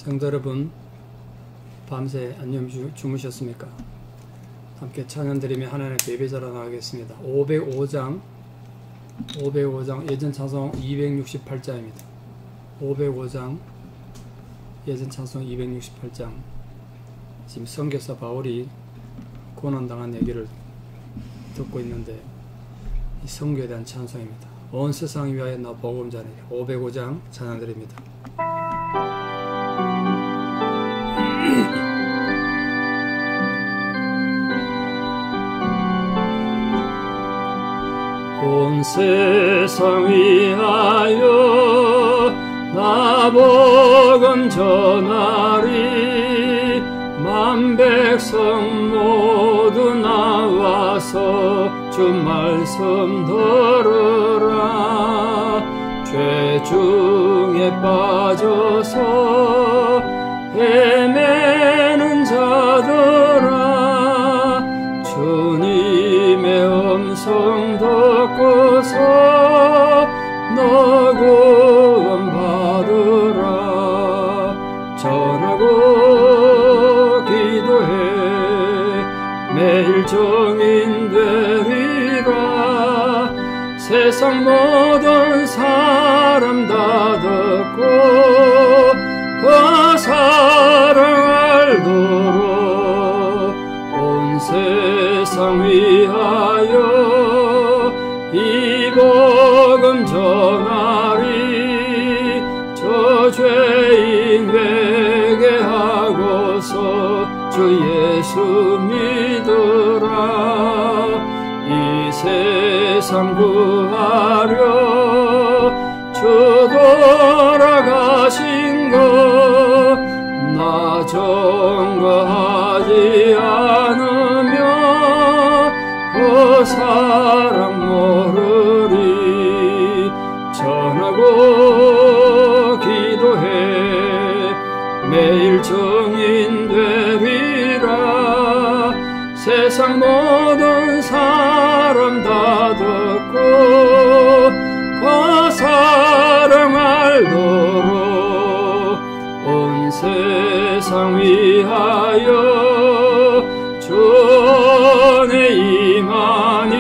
성도 여러분, 밤새 안녕 주무셨습니까? 함께 찬양드리며 하나님께 예배자로 나가겠습니다. 505장 예전 찬송 268장입니다. 505장 예전 찬송 268장. 지금 선교사 바울이 고난당한 얘기를 듣고 있는데 이 선교에 대한 찬송입니다. 온 세상 위하여 나 복음 전하리. 505장 찬양드립니다. 온 세상 위하여 나 복음 전하리. 만 백성 모두 나와서 주 말씀 들으라. 죄 중에 빠져서 헤매는 자들아, 주님의 음성 듣고서 너 구원 받으라. 전하고 기도해 매일 증인 되리라. 세상 모든 사람 다 듣고 그 사랑 알도록 온 세상 위하여 이 복음 전하리. 저 죄인 회개하고서 주 예수 믿으라. 이 세상 구하려 주 돌아가신 것 나 증거하지 않으면 그 사랑 모르리. 전하고 기도해 매일 증인 되리라. 세상 모든 사람 다 듣고 그 사랑 알도록 온 세상 위하여 주의 임하니.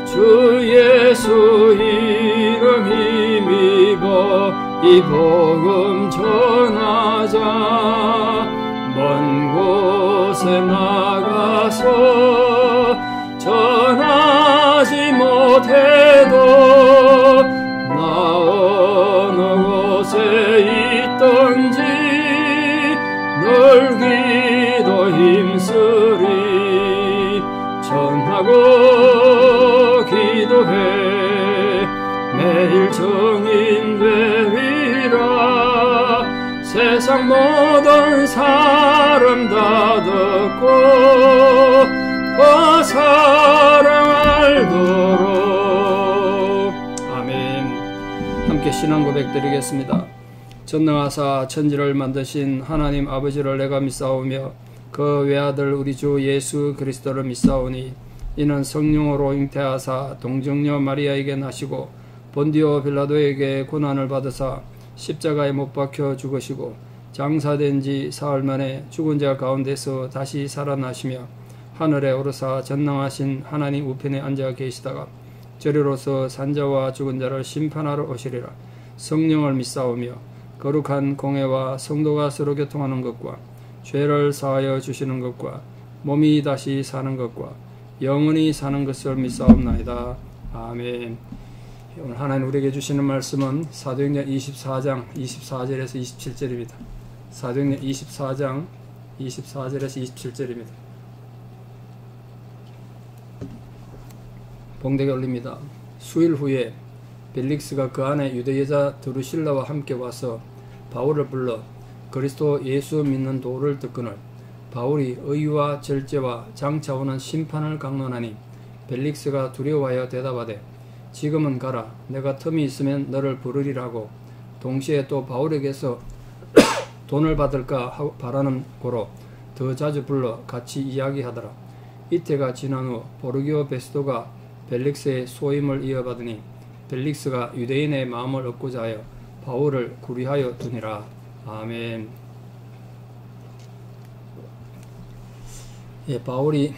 주 예수 이름 힘입어 이 복음 전하자. 먼 곳에 나가서 전하지 못해도 나 어느 곳에 있던지 늘 기도 힘쓰리. 전하고 기도해 매일 증인 되리라. 세상 모든 사람 다 듣고 그 사랑 알도록. 아멘. 함께 신앙 고백 드리겠습니다. 전능하사 천지를 만드신 하나님 아버지를 내가 믿사오며 그 외아들 우리 주 예수 그리스도를 믿사오니 이는 성령으로 잉태하사 동정녀 마리아에게 나시고 본디오 빌라도에게 고난을 받으사 십자가에 못 박혀 죽으시고 장사된 지 사흘 만에 죽은 자 가운데서 다시 살아나시며 하늘에 오르사 전능하신 하나님 우편에 앉아 계시다가 저리로서 산자와 죽은 자를 심판하러 오시리라. 성령을 믿사오며 거룩한 공회와 성도가 서로 교통하는 것과 죄를 사하여 주시는 것과 몸이 다시 사는 것과 영원히 사는 것을 믿사옵나이다. 아멘. 오늘 하나님 우리에게 주시는 말씀은 사도행전 24장 24절에서 27절입니다. 사도행전 24장 24절에서 27절입니다. 봉독에 올립니다. 수일 후에 벨릭스가 그 안에 유대 여자 드루실라와 함께 와서 바울을 불러 그리스도 예수 믿는 도를 듣거늘 바울이 의와 절제와 장차 오는 심판을 강론하니 벨릭스가 두려워하여 대답하되 지금은 가라. 내가 틈이 있으면 너를 부르리라고. 동시에 또 바울에게서 돈을 받을까 바라는 고로 더 자주 불러 같이 이야기하더라. 이때가 지난 후 보르기오 베스도가 벨릭스의 소임을 이어받으니 벨릭스가 유대인의 마음을 얻고자 하여 바울을 구리하여 두니라. 아멘. 예, 바울이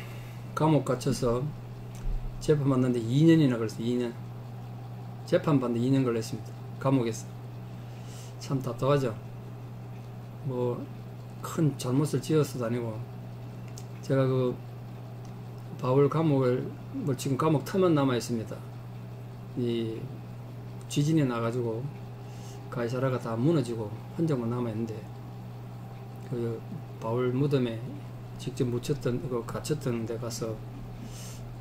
감옥 갇혀서 재판받는데 2년이나 걸렸어요. 2년. 재판받는데 2년 걸렸습니다. 감옥에서. 참 답답하죠. 뭐 큰 잘못을 지었어도 아니고, 제가 그 바울 감옥을 뭐 지금 감옥 틈만 남아 있습니다. 이 지진이 나가지고 가이사라가 다 무너지고 흔적만 남아 있는데, 그 바울 무덤에 직접 묻혔던 그 갇혔던 데 가서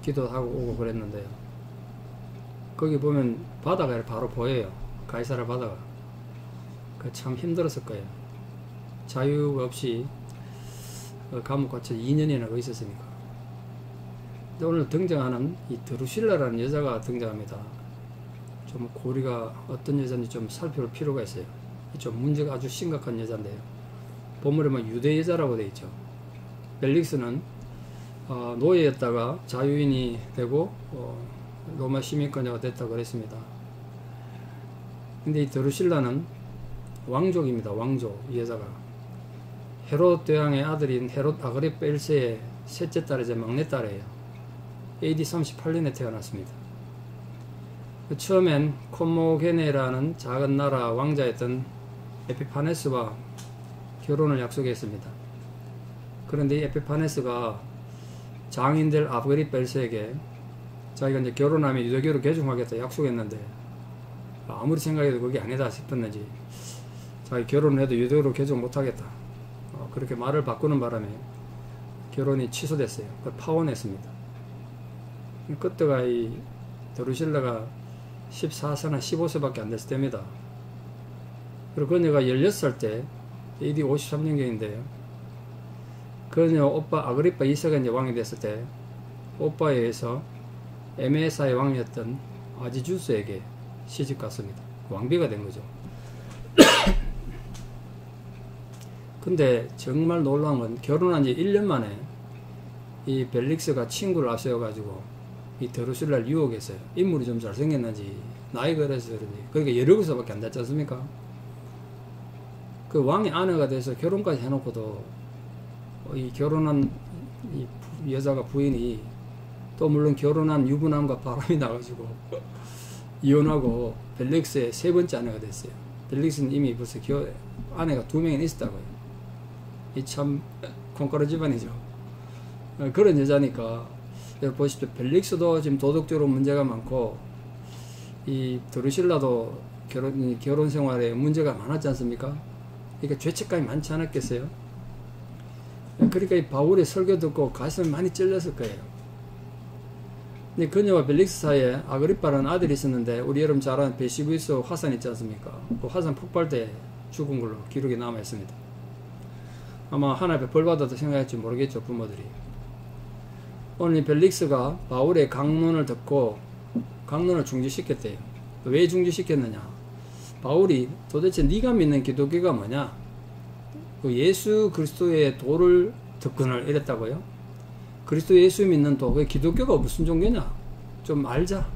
기도하고 오고 그랬는데요. 거기 보면 바다가 바로 보여요. 가이사라 바다가. 그 참 힘들었을 거예요. 자유가 없이 감옥 갇혀 2년이나 거 있었으니까. 근데 오늘 등장하는 이 드루실라라는 여자가 등장합니다. 좀 고리가 어떤 여자인지 좀 살펴볼 필요가 있어요. 좀 문제가 아주 심각한 여자인데요. 본문에 뭐 유대 여자라고 되어 있죠. 벨릭스는 노예였다가 자유인이 되고 로마 시민권자가 됐다고 그랬습니다. 근데 이 드루실라는 왕족입니다. 왕족, 이 여자가. 헤롯 대왕의 아들인 헤롯 아그리파 1세의 셋째 딸이자 막내딸이에요. AD 38년에 태어났습니다. 처음엔 콤모게네라는 작은 나라 왕자였던 에피파네스와 결혼을 약속했습니다. 그런데 이 에피파네스가 장인들 아그리파 1세에게 자기가 이제 결혼하면 유대교로 개종하겠다 약속했는데, 아무리 생각해도 그게 아니다 싶었는지 자기 결혼을 해도 유대교로 개종 못하겠다, 그렇게 말을 바꾸는 바람에 결혼이 취소됐어요. 파혼했습니다. 그때가 이 드루실라가 14세나 15세밖에 안 됐을 때입니다. 그리고 그녀가 16살 때, AD 53년경인데요. 그녀 오빠 아그리파 2세가 이제 왕이 됐을 때, 오빠에 의해서 에메사의 왕이었던 아지주스에게 시집 갔습니다. 왕비가 된 거죠. 근데 정말 놀라운 건 결혼한 지 1년 만에 이 벨릭스가 친구를 앞세워가지고 이 드루실라를 유혹했어요. 인물이 좀 잘생겼는지 나이가 어려서 그런지. 그러니까 16살밖에 안 됐지 않습니까? 그 왕의 아내가 돼서 결혼까지 해놓고도 이 결혼한 이 여자가 부인이 또 물론 결혼한 유부남과 바람이 나가지고 이혼하고 벨릭스의 세 번째 아내가 됐어요. 벨릭스는 이미 벌써 아내가 2명이나 있었다고요. 이 참 콩가루 집안이죠. 그런 여자니까 보십시오. 벨릭스도 지금 도덕적으로 문제가 많고, 이 드루실라도 결혼 생활에 문제가 많았지 않습니까? 그러니까 죄책감이 많지 않았겠어요? 그러니까 이 바울의 설교 듣고 가슴이 많이 찔렸을 거예요. 근데 그녀와 벨릭스 사이에 아그리파라는 아들이 있었는데, 우리 여러분 잘 아는 베시부스 화산 있지 않습니까? 그 화산 폭발 때 죽은 걸로 기록이 남아 있습니다. 아마 하나님의 벌 받아도 생각할지 모르겠죠, 부모들이. 오늘 이 벨릭스가 바울의 강론을 듣고 강론을 중지시켰대요. 왜 중지시켰느냐? 바울이 도대체 네가 믿는 기독교가 뭐냐? 그 예수 그리스도의 도를 듣거늘 이랬다고요? 그리스도 예수 믿는 도, 그 기독교가 무슨 종교냐? 좀 알자.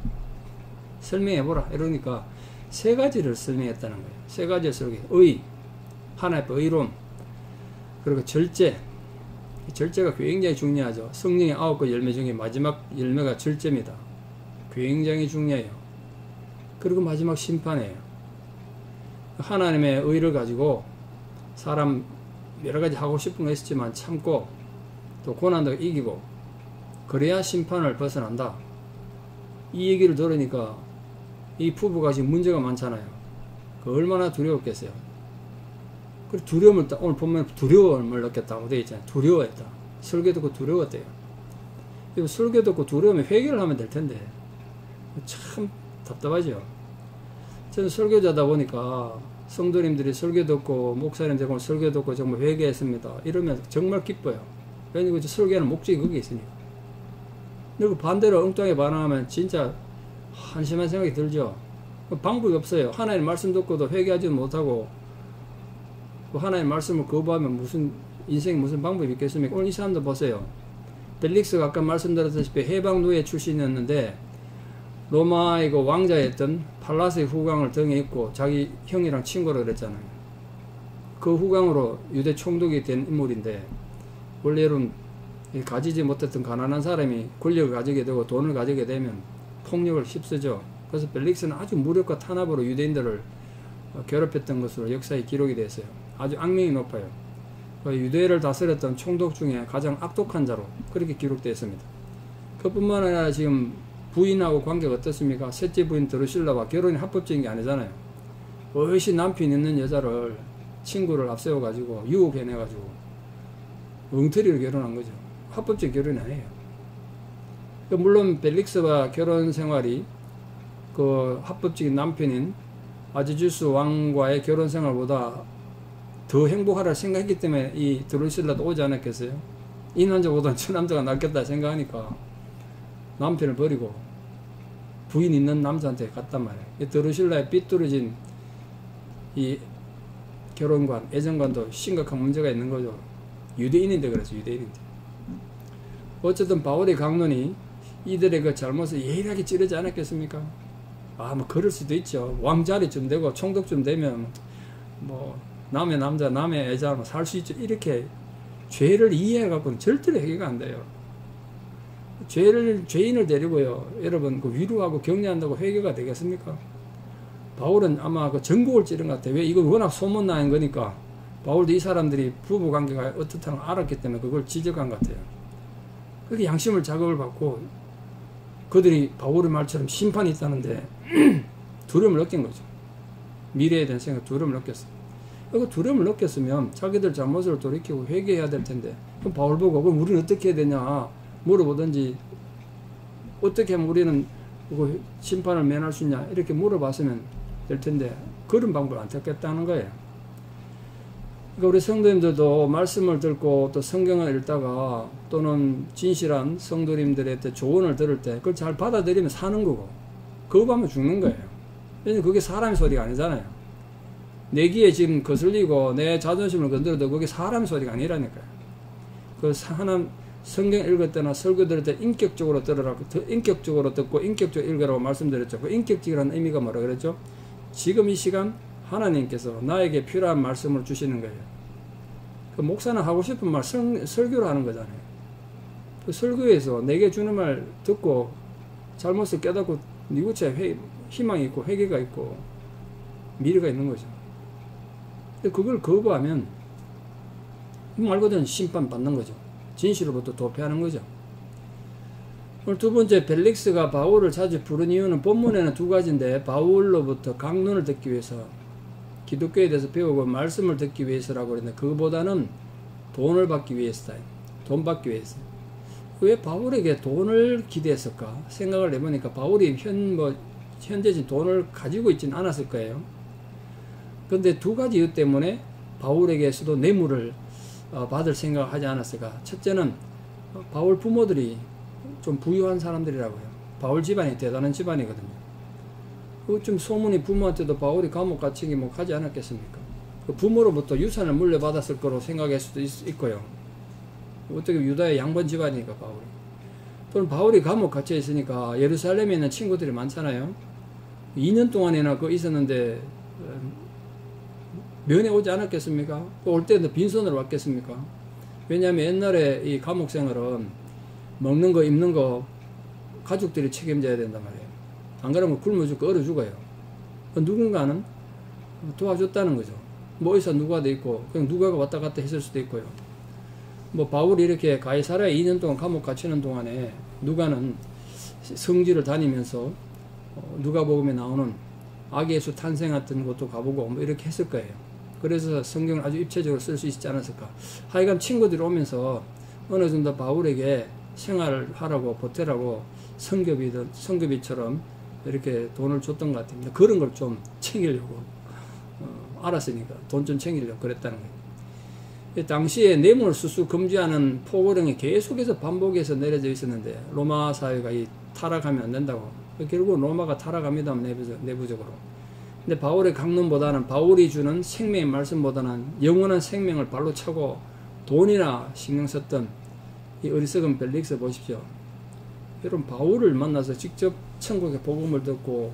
설명해보라. 이러니까 세 가지를 설명했다는 거예요. 세 가지를 설명해. 의, 하나님의 의로움, 그리고 절제. 절제가 굉장히 중요하죠. 성령의 9개 열매 중에 마지막 열매가 절제입니다. 굉장히 중요해요. 그리고 마지막 심판이에요. 하나님의 의를 가지고 사람 여러가지 하고 싶은 거 있었지만 참고 또 고난도 이기고 그래야 심판을 벗어난다. 이 얘기를 들으니까 이 부부가 지금 문제가 많잖아요. 그 얼마나 두려웠겠어요. 그리고 두려움을 오늘 보면 두려움을 느꼈다고 되어 있잖아요. 두려워했다. 설교 듣고 두려웠대요. 설교 듣고 두려우면 회개를 하면 될 텐데 참 답답하죠. 저는 설교자다 보니까 성도님들이 설교 듣고 목사님들 설교 듣고 정말 회개했습니다. 이러면 정말 기뻐요. 왜냐면 설교하는 목적이 거기에 있으니까. 그리고 반대로 엉뚱하게 반응하면 진짜 한심한 생각이 들죠. 방법이 없어요. 하나님 말씀 듣고도 회개하지도 못하고 하나님 말씀을 거부하면 무슨 인생에 무슨 방법이 있겠습니까? 오늘 이 사람도 보세요. 벨릭스가 아까 말씀드렸다시피 해방노예 출신이었는데 로마의 그 왕자였던 팔라스의 후광을 등에 입고 자기 형이랑 친구로 그랬잖아요. 그 후광으로 유대 총독이 된 인물인데, 원래 여러분 가지지 못했던 가난한 사람이 권력을 가지게 되고 돈을 가지게 되면 폭력을 휩쓰죠. 그래서 벨릭스는 아주 무력과 탄압으로 유대인들을 괴롭혔던 것으로 역사에 기록이 되어 있어요. 아주 악명이 높아요. 유대를 다스렸던 총독 중에 가장 악독한 자로 그렇게 기록되어 있습니다. 그뿐만 아니라 지금 부인하고 관계가 어떻습니까? 셋째 부인 드루실라와 결혼이 합법적인 게 아니잖아요. 어이시 남편 있는 여자를 친구를 앞세워가지고 유혹해내가지고 엉터리로 결혼한 거죠. 합법적 결혼이 아니에요. 물론 벨릭스와 결혼 생활이 그 합법적인 남편인 아즈주스 왕과의 결혼 생활보다 더 행복하라 생각했기 때문에 이 드루실라도 오지 않았겠어요? 이 남자보다는 저 남자가 낫겠다 생각하니까 남편을 버리고 부인 있는 남자한테 갔단 말이에요. 이 드루실라의 삐뚤어진 이 결혼관, 애정관도 심각한 문제가 있는 거죠. 유대인인데 그래서 유대인인데. 어쨌든 바울의 강론이 이들의 그 잘못을 예리하게 찌르지 않았겠습니까? 뭐 그럴 수도 있죠. 왕자리쯤 되고 총독쯤 되면 뭐 남의 남자 남의 애자 살 수 있죠. 이렇게 죄를 이해해갖고는 절대로 해결가 안 돼요. 죄인을 데리고요, 여러분 그 위로하고 격려한다고 해결가 되겠습니까? 바울은 아마 그 전곡을 찌른 것 같아요. 왜? 이거 워낙 소문나는 거니까. 바울도 이 사람들이 부부관계가 어떻다는 걸 알았기 때문에 그걸 지적한 것 같아요. 그렇게 양심을 자극을 받고 그들이 바울의 말처럼 심판이 있다는데 두려움을 느낀 거죠. 미래에 대한 생각, 두려움을 느꼈어요. 그 두려움을 느꼈으면 자기들 잘못을 돌이키고 회개해야 될 텐데, 그럼 바울 보고 그럼 우리는 어떻게 해야 되냐 물어보든지, 어떻게 하면 우리는 심판을 면할 수 있냐 이렇게 물어봤으면 될 텐데 그런 방법을 안 택했다는 거예요. 그러니까 우리 성도님들도 말씀을 듣고 또 성경을 읽다가 또는 진실한 성도님들의 조언을 들을 때 그걸 잘 받아들이면 사는 거고, 거부하면 죽는 거예요. 왜냐면 그게 사람의 소리가 아니잖아요. 내 귀에 지금 거슬리고 내 자존심을 건드려도 그게 사람의 소리가 아니라니까요. 그 하나님 성경 읽을 때나 설교 들을 때 인격적으로 들으라고, 인격적으로 듣고 인격적으로 읽으라고 말씀드렸죠. 그 인격적이라는 의미가 뭐라 그랬죠? 지금 이 시간 하나님께서 나에게 필요한 말씀을 주시는 거예요. 그 목사는 하고 싶은 말 설교를 하는 거잖아요. 그 설교에서 내게 주는 말 듣고 잘못을 깨닫고 니구체 희망이 있고 회개가 있고 미래가 있는 거죠. 근데 그걸 거부하면 말 그대로 심판받는 거죠. 진실로부터 도피하는 거죠. 오늘 두 번째, 벨릭스가 바울을 자주 부른 이유는 본문에는 두 가지인데, 바울로부터 강론을 듣기 위해서, 기독교에 대해서 배우고 말씀을 듣기 위해서라고 그랬는데, 그거보다는 돈을 받기 위해서다. 돈 받기 위해서. 왜 바울에게 돈을 기대했을까 생각을 해보니까 바울이 현재 돈을 가지고 있지는 않았을 거예요. 그런데 두 가지 이유 때문에 바울에게서도 뇌물을 받을 생각을 하지 않았을까. 첫째는 바울 부모들이 좀 부유한 사람들이라고요. 바울 집안이 대단한 집안이거든요. 좀 소문이 부모한테도 바울이 감옥 갇히기 뭐 하지 않았겠습니까? 그 부모로부터 유산을 물려받았을 거로 생각할 수도 있고요. 어떻게 유다의 양반 집안이니까 바울이. 또는 바울이 감옥 갇혀 있으니까 예루살렘에 있는 친구들이 많잖아요. 2년 동안이나 그 있었는데 면회 오지 않았겠습니까? 올 때는 빈손으로 왔겠습니까? 왜냐하면 옛날에 이 감옥 생활은 먹는 거 입는 거 가족들이 책임져야 된단 말이에요. 안 그러면 굶어 죽고 얼어 죽어요. 누군가는 도와줬다는 거죠. 뭐 의사 누가도 있고 그냥 누가가 왔다 갔다 했을 수도 있고요. 뭐 바울이 이렇게 가이사랴에 2년 동안 감옥 갇히는 동안에 누가는 성지를 다니면서 누가복음에 나오는 아기 예수 탄생했던 곳도 가보고 뭐 이렇게 했을 거예요. 그래서 성경을 아주 입체적으로 쓸 수 있지 않았을까. 하여간 친구들이 오면서 어느 정도 바울에게 생활을 하라고 보태라고 성급이처럼 이렇게 돈을 줬던 것 같습니다. 그런 걸 좀 챙기려고 알았으니까 돈 좀 챙기려고 그랬다는 거예요. 당시에 뇌물 수수 금지하는 포고령이 계속해서 반복해서 내려져 있었는데 로마 사회가 타락하면 안 된다고. 결국 로마가 타락합니다. 내부적으로. 근데 바울의 강론보다는 바울이 주는 생명의 말씀보다는 영원한 생명을 발로 차고 돈이나 신경 썼던 이 어리석은 벨릭스 보십시오. 여러분 바울을 만나서 직접 천국의 복음을 듣고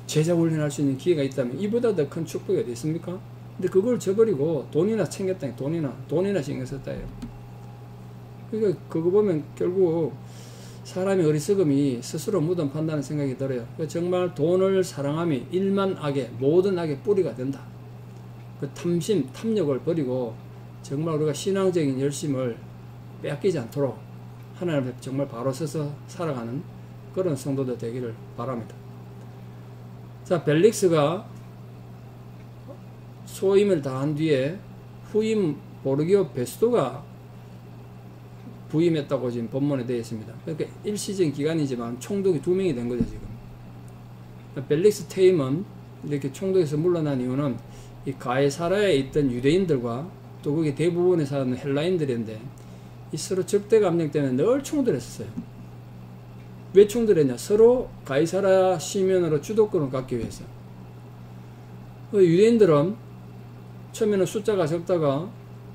제자 훈련할 수 있는 기회가 있다면 이보다 더 큰 축복이 어디 있습니까? 근데 그걸 저버리고 돈이나 챙겼다. 돈이나 신경 썼다. 그러니까 그거 보면 결국 사람의 어리석음이 스스로 무덤 판다는 생각이 들어요. 정말 돈을 사랑함이 일만 악의 모든 악의 뿌리가 된다. 그 탐심, 탐욕을 버리고 정말 우리가 신앙적인 열심을 빼앗기지 않도록 하나님 앞에 정말 바로 서서 살아가는 그런 성도들 되기를 바랍니다. 자, 벨릭스가 소임을 다한 뒤에 후임 보르기오 베스토가 부임했다고 지금 본문에 되어 있습니다. 그러니까 일시적인 기간이지만 총독이 2명이 된 거죠, 지금. 벨릭스 퇴임은 이렇게 총독에서 물러난 이유는 이 가이사라에 있던 유대인들과 또 거기 대부분에 사는 헬라인들인데 이 서로 적대 감정 때문에 늘 충돌했었어요. 왜 충돌했냐? 서로 가이사라 시민으로 주도권을 갖기 위해서. 유대인들은 처음에는 숫자가 적다가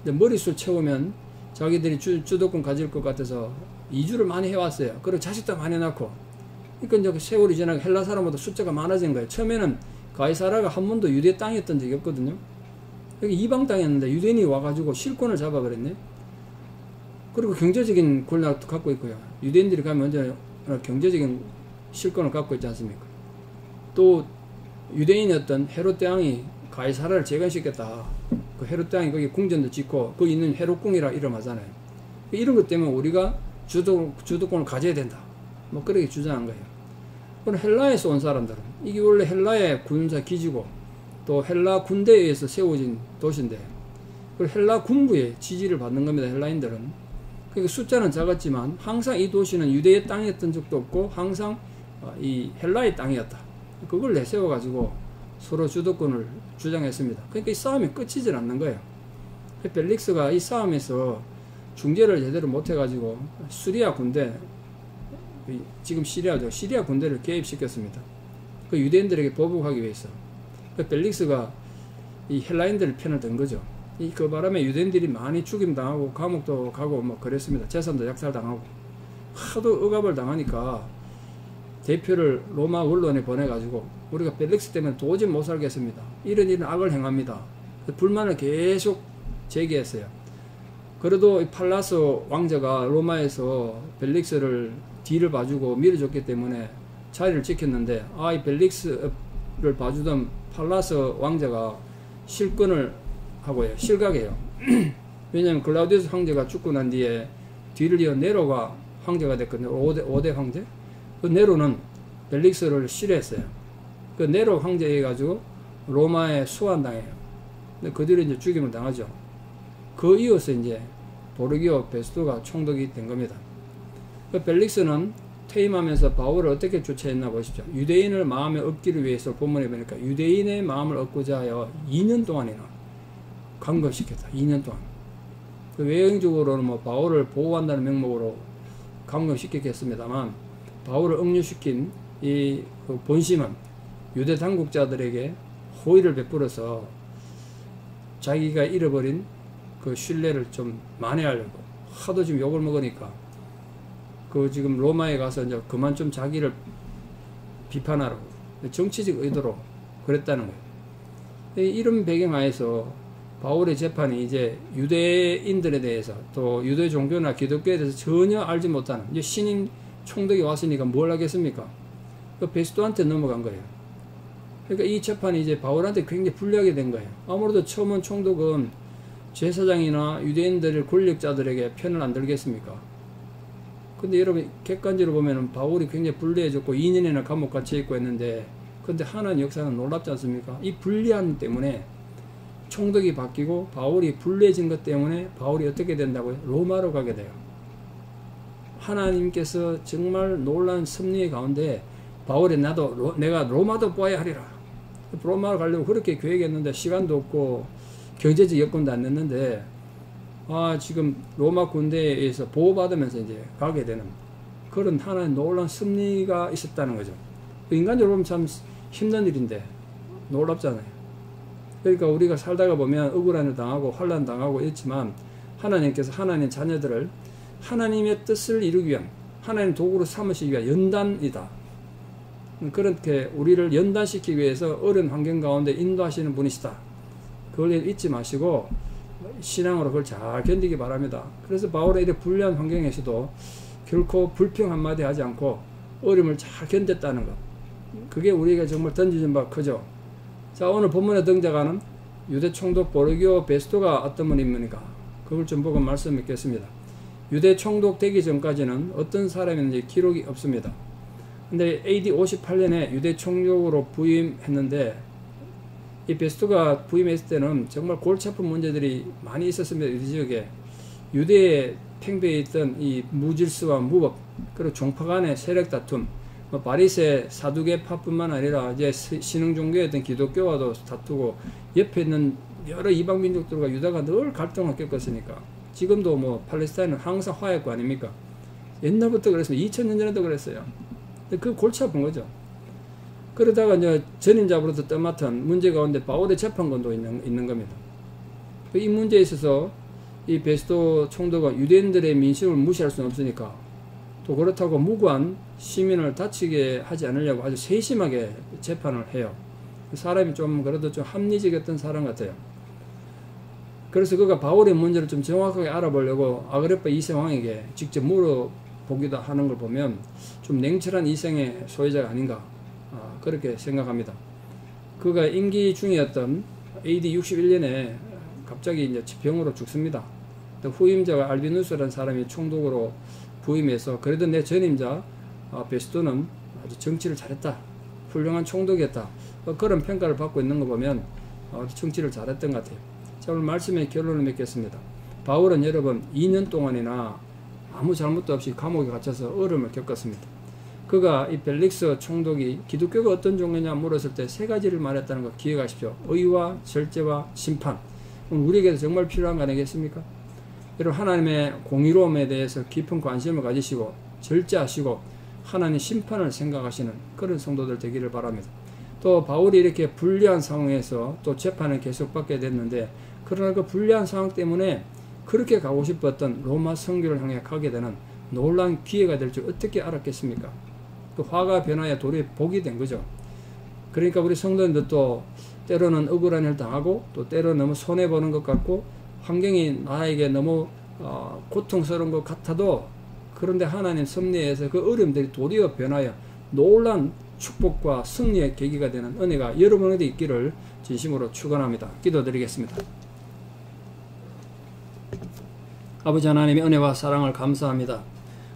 머릿수 채우면 자기들이 주도권 가질 것 같아서 이주를 많이 해왔어요. 그리고 자식도 많이 낳고. 그러니까 이제 세월이 지나고 헬라 사람보다 숫자가 많아진 거예요. 처음에는 가이사라가 한 번도 유대 땅이었던 적이 없거든요. 여기 이방 땅이었는데 유대인이 와가지고 실권을 잡아버렸네. 그리고 경제적인 권력도 갖고 있고요. 유대인들이 가면 언제 경제적인 실권을 갖고 있지 않습니까? 또 유대인이었던 헤롯 왕이 가이사라를 재건시켰다. 그 헤롯 왕이 거기 궁전도 짓고 거기 있는 헤롯궁이라 이름하잖아요. 이런 것 때문에 우리가 주도권을 가져야 된다. 뭐 그렇게 주장한 거예요. 그럼 헬라에서 온 사람들은 이게 원래 헬라의 군사 기지고 또 헬라 군대에 의해서 세워진 도시인데 그 헬라 군부의 지지를 받는 겁니다. 헬라인들은. 그러니까 숫자는 작았지만 항상 이 도시는 유대의 땅이었던 적도 없고 항상 이 헬라의 땅이었다. 그걸 내세워 가지고 서로 주도권을 주장했습니다. 그러니까 이 싸움이 끝이질 않는 거예요. 벨릭스가 이 싸움에서 중재를 제대로 못해가지고 시리아 군대, 지금 시리아죠. 시리아 군대를 개입시켰습니다. 그 유대인들에게 보복하기 위해서. 벨릭스가 이 헬라인들 편을 든 거죠. 그 바람에 유대인들이 많이 죽임당하고 감옥도 가고 뭐 그랬습니다. 재산도 약살당하고 하도 억압을 당하니까 대표를 로마 원론에 보내가지고 우리가 벨릭스 때문에 도저히 못 살겠습니다. 이런 악을 행합니다. 불만을 계속 제기했어요. 그래도 이 팔라스 왕자가 로마에서 벨릭스를 뒤를 봐주고 밀어줬기 때문에 자리를 지켰는데 이 벨릭스를 봐주던 팔라스 왕자가 실권을 하고요. 실각해요. 왜냐하면 글라우디우스 황제가 죽고 난 뒤에 뒤를 이어 네로가 황제가 됐거든요. 5대 황제. 그 네로는 벨릭스를 싫어했어요. 그 네로 황제에 가지고 로마에 수환당해요. 근데 그 뒤로 이제 죽임을 당하죠. 그 이어서 이제 보르기오 베스토가 총독이 된 겁니다. 그 벨릭스는 퇴임하면서 바울을 어떻게 조치했나 보십시오. 유대인을 마음에 얻기를 위해서 본문에 보니까 유대인의 마음을 얻고자 하여 2년 동안이나 감금시켰다. 2년 동안. 그 외형적으로는 뭐 바울을 보호한다는 명목으로 감금시켰겠습니다만 바울을 억류시킨 이 그 본심은 유대 당국자들에게 호의를 베풀어서 자기가 잃어버린 그 신뢰를 좀 만회하려고 하도 지금 욕을 먹으니까 그 지금 로마에 가서 이제 그만 좀 자기를 비판하라고 정치적 의도로 그랬다는 거예요. 이런 배경하에서 바울의 재판이 이제 유대인들에 대해서 또 유대 종교나 기독교에 대해서 전혀 알지 못하는 이제 신인 총독이 왔으니까 뭘 하겠습니까? 그 베스토한테 넘어간 거예요. 그러니까 이 재판이 이제 바울한테 굉장히 불리하게 된 거예요. 아무래도 처음은 총독은 제사장이나 유대인들의 권력자들에게 편을 안 들겠습니까? 근데 여러분 객관적으로 보면은 바울이 굉장히 불리해졌고 2년이나 감옥 갇혀 있고 했는데 근데 하나님 역사는 놀랍지 않습니까? 이 불리함 때문에 총독이 바뀌고 바울이 불리해진 것 때문에 바울이 어떻게 된다고요? 로마로 가게 돼요. 하나님께서 정말 놀라운 섭리의 가운데 바울이 내가 로마도 보아야 하리라. 로마로 가려고 그렇게 계획했는데 시간도 없고 경제적 여건도 안 냈는데 지금 로마 군대에 의해서 보호받으면서 이제 가게 되는 그런 하나의 놀라운 섭리가 있었다는 거죠. 인간적으로 보면 참 힘든 일인데 놀랍잖아요. 그러니까 우리가 살다가 보면 억울한 일 당하고 환난 당하고 있지만 하나님께서 하나님 자녀들을 하나님의 뜻을 이루기 위한 하나님 도구로 삼으시기 위한 연단이다. 그렇게 우리를 연단시키기 위해서 어려운 환경 가운데 인도하시는 분이시다. 그걸 잊지 마시고 신앙으로 그걸 잘 견디기 바랍니다. 그래서 바울의 이런 불리한 환경에서도 결코 불평 한마디 하지 않고 어려움을 잘 견뎠다는 것, 그게 우리에게 정말 던지는 바 크죠. 자, 오늘 본문에 등장하는 유대 총독 보르기오 베스토가 어떤 분입니까? 그걸 좀 보고 말씀 맺겠습니다. 유대 총독 되기 전까지는 어떤 사람인지 기록이 없습니다. 근데 AD 58년에 유대 총독으로 부임했는데, 이 베스토가 부임했을 때는 정말 골치 아픈 문제들이 많이 있었습니다. 유대 지역에. 유대에 팽배해 있던 이 무질서와 무법, 그리고 종파 간의 세력 다툼, 바리새 사두개파뿐만 아니라 이제 신흥 종교였던 기독교와도 다투고, 옆에 있는 여러 이방 민족들과 유다가 늘 갈등을 겪었으니까, 지금도 뭐 팔레스타인은 항상 화해국 아닙니까? 옛날부터 그랬습니다. 2000년 전에도 그랬어요. 그 골치 아픈 거죠. 그러다가 이제 전임자로부터 떠맡은 문제 가운데 바울의 재판권도 있는 겁니다. 이 문제에 있어서 이 베스토 총독은 유대인들의 민심을 무시할 수는 없으니까, 또 그렇다고 무고한 시민을 다치게 하지 않으려고 아주 세심하게 재판을 해요. 사람이 좀 그래도 좀 합리적이었던 사람 같아요. 그래서 그가 바울의 문제를 좀 정확하게 알아보려고 아그리파 2세 왕에게 직접 물어보기도 하는 걸 보면 좀 냉철한 이생의 소유자가 아닌가, 그렇게 생각합니다. 그가 임기 중이었던 AD 61년에 갑자기 이제 병으로 죽습니다. 또 후임자가 알비누스라는 사람이 총독으로 부임해서, 그래도 내 전임자 베스토는 아주 정치를 잘했다, 훌륭한 총독이었다, 그런 평가를 받고 있는 거 보면 정치를 잘했던 것 같아요. 자, 오늘 말씀의 결론을 맺겠습니다. 바울은 여러분 2년 동안이나 아무 잘못도 없이 감옥에 갇혀서 어려움을 겪었습니다. 그가 이 벨릭스 총독이 기독교가 어떤 종교냐 물었을 때 세 가지를 말했다는 거 기억하십시오. 의와 절제와 심판. 우리에게도 정말 필요한 거 아니겠습니까? 여러분, 하나님의 공의로움에 대해서 깊은 관심을 가지시고 절제하시고 하나님 심판을 생각하시는 그런 성도들 되기를 바랍니다. 또 바울이 이렇게 불리한 상황에서 또 재판을 계속 받게 됐는데, 그러나 그 불리한 상황 때문에 그렇게 가고 싶었던 로마 선교를 향해 가게 되는 놀라운 기회가 될 줄 어떻게 알았겠습니까? 그 화가 변화에 도리어 복이 된 거죠. 그러니까 우리 성도님들도 때로는 억울한 일 당하고, 또 때로는 너무 손해보는 것 같고, 환경이 나에게 너무 고통스러운 것 같아도, 그런데 하나님 섭리에서 그 어려움들이 도리어 변하여 놀라운 축복과 승리의 계기가 되는 은혜가 여러분에게 있기를 진심으로 축원합니다. 기도드리겠습니다. 아버지 하나님의 은혜와 사랑을 감사합니다.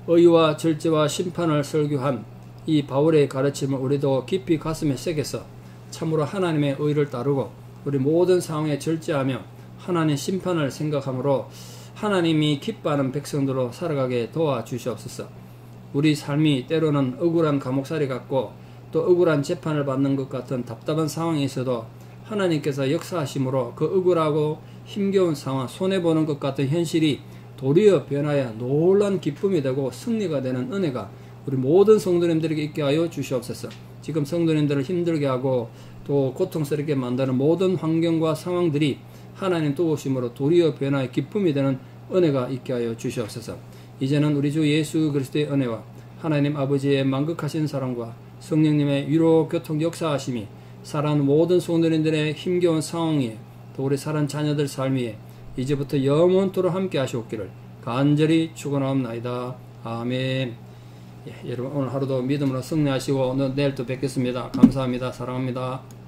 의와 절제와 심판을 설교한 이 바울의 가르침을 우리도 깊이 가슴에 새겨서 참으로 하나님의 의를 따르고 우리 모든 상황에 절제하며 하나님의 심판을 생각함으로 하나님이 기뻐하는 백성들로 살아가게 도와주시옵소서. 우리 삶이 때로는 억울한 감옥살이 같고 또 억울한 재판을 받는 것 같은 답답한 상황에 있어도 하나님께서 역사하심으로 그 억울하고 힘겨운 상황, 손해보는 것 같은 현실이 도리어 변하여 놀라운 기쁨이 되고 승리가 되는 은혜가 우리 모든 성도님들에게 있게 하여 주시옵소서. 지금 성도님들을 힘들게 하고 또 고통스럽게 만드는 모든 환경과 상황들이 하나님 도우심으로 도리어 변화의 기쁨이 되는 은혜가 있게 하여 주시옵소서. 이제는 우리 주 예수 그리스도의 은혜와 하나님 아버지의 만극하신 사랑과 성령님의 위로 교통 역사하심이 살아가는 모든 성도님들의 힘겨운 상황에 또 우리 살아가는 자녀들 삶 위에 이제부터 영원토록 함께 하시옵기를 간절히 축원하옵나이다. 아멘. 여러분 오늘 하루도 믿음으로 승리하시고 내일 또 뵙겠습니다. 감사합니다. 사랑합니다.